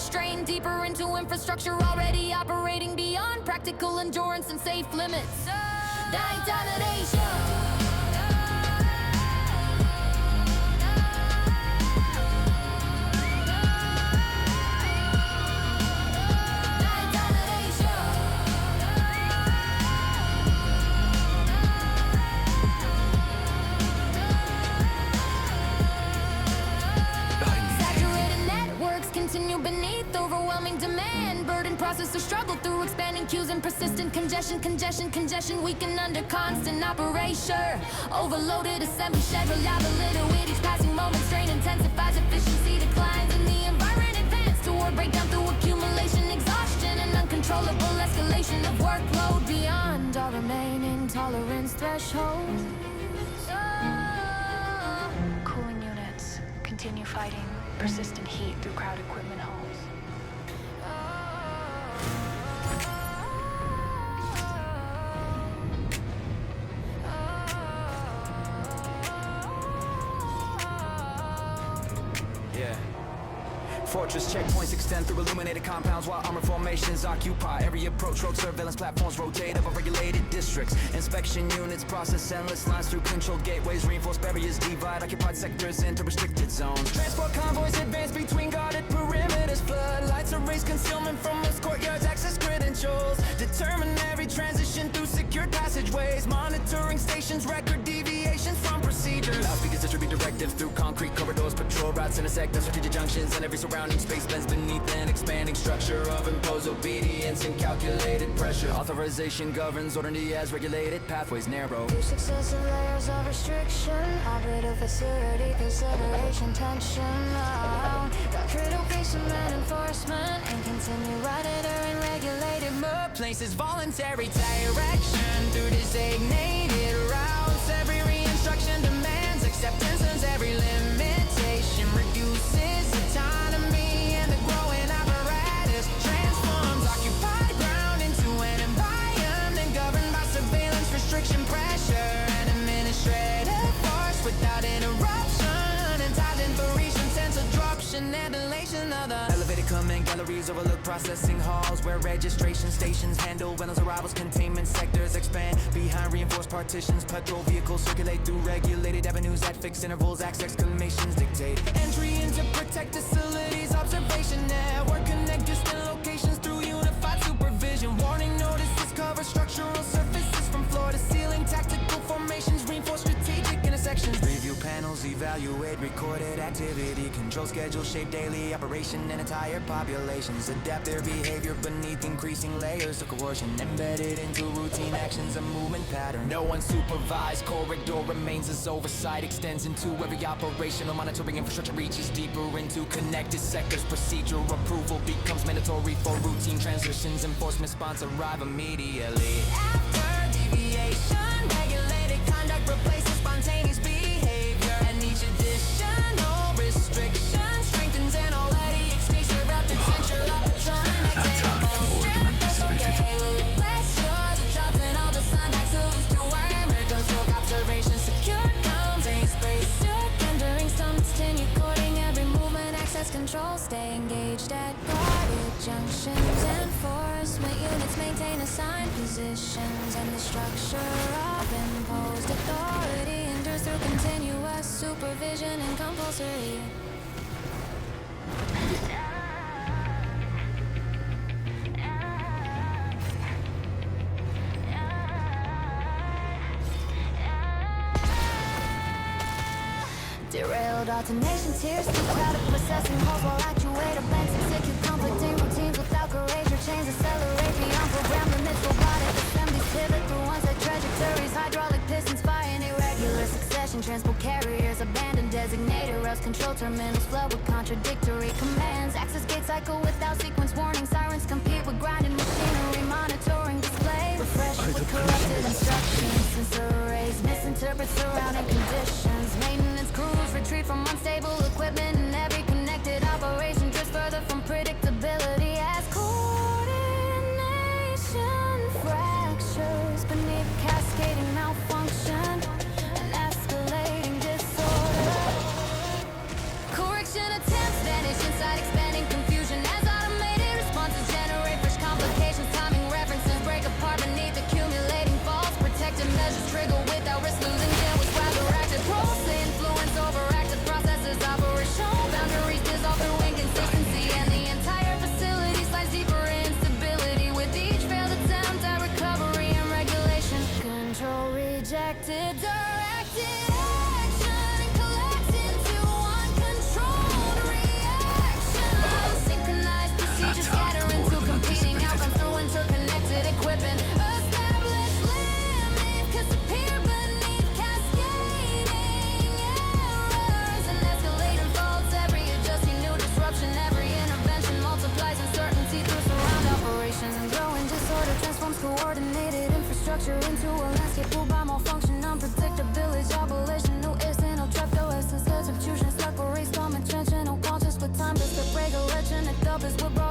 strain deeper into infrastructure already operating beyond practical endurance and safe limits. Continue beneath overwhelming demand. Burden processors struggle through expanding queues and persistent congestion weakened under constant operation. Overloaded assembly shed reliability with each passing moment. Strain intensifies, efficiency declines, and the environment advances toward breakdown through accumulation, exhaustion, and uncontrollable escalation of workload beyond our remaining tolerance threshold. Cooling units continue fighting persistent heat through crowd equipment halls. Fortress checkpoints extend through illuminated compounds while armor formations occupy every approach. Rogue surveillance platforms rotate over regulated districts. Inspection units process endless lines through controlled gateways. Reinforced barriers divide occupied sectors into restricted zones. Transport convoys advance between guarded perimeters. Floodlights erase concealment from its courtyards. Access credentials determine every transition through secured passageways. Monitoring stations record deviations from procedures. Loudspeakers distribute directives through concrete corridors. Patrol routes intersect the strategic junctions, and every surrounding space bends beneath an expanding structure of imposed obedience and calculated pressure. Authorization governs ordinary as regulated pathways narrow. Through successive layers of restriction, orbital facility, consideration, tension. Doctrinal basement enforcement and continue monitoring regulated mode. Places voluntary direction through designated routes. Every reinstruction demands acceptance, and every limitation reduces autonomy, and the growing apparatus transforms occupied ground into an environment governed by surveillance, restriction, pressure, and administrative force without interruption. Entitled for recent sense of disruption and elation of the elevated command galleries overlook processing halls where registration stations handle when those arrivals. Containment sectors expand behind reinforced partitions. Patrol vehicles circulate through regulated avenues at fixed intervals. Access exclamations dictate entry into protected facilities. Observation network connect distant locations through unified supervision. Warning notices cover structural surfaces from floor to ceiling. Tactical formations reinforce strategic intersections. Review panels evaluate recorded activity. Control schedule shape daily operation, and entire populations adapt their behavior beneath increasing layers of coercion embedded into routine actions and movement pattern. No unsupervised corridor remains as oversight extends into every operational monitoring infrastructure reaches deeper into connected sectors. Procedure approval becomes mandatory for routine transitions. Enforcement response arrive immediately. After deviation, regulated conduct replaces spontaneous behavior, and each additional restriction strengthens an already exclusive route potential of the observation secure contains space rendering stomachs continue coding every movement. Access control stay engaged at guarded junctions. Enforcement units maintain assigned positions, and the structure of imposed authority endures through continuous supervision and compulsory. Derailed alternations here, still crowded processing halls while actuator banks execute conflicting routines without courage. Your chains accelerate beyond program limits. Robotic assemblies pivot through unset trajectories. Hydraulic pistons fire in irregular succession. Transport carriers abandoned designated routes. Control terminals flood with contradictory commands. Access gate cycle without sequence warning. Sirens compete with grinding machinery. Monitoring display refreshed with corrupted instructions. Sensor arrays misinterpret surrounding conditions. Maintenance crews retreat from unstable equipment, and every connected operation drifts further from predictability as coordination fractures beneath cascading malfunction and escalating disorder. Correction attempts vanish inside expanding confusion as structure into a landscape ruled by malfunction, unpredictability, abolition, new instant, no trapdoor essence, substitution, stuck or race, common tension, no conscious with time, just a regulation, it doubles with broad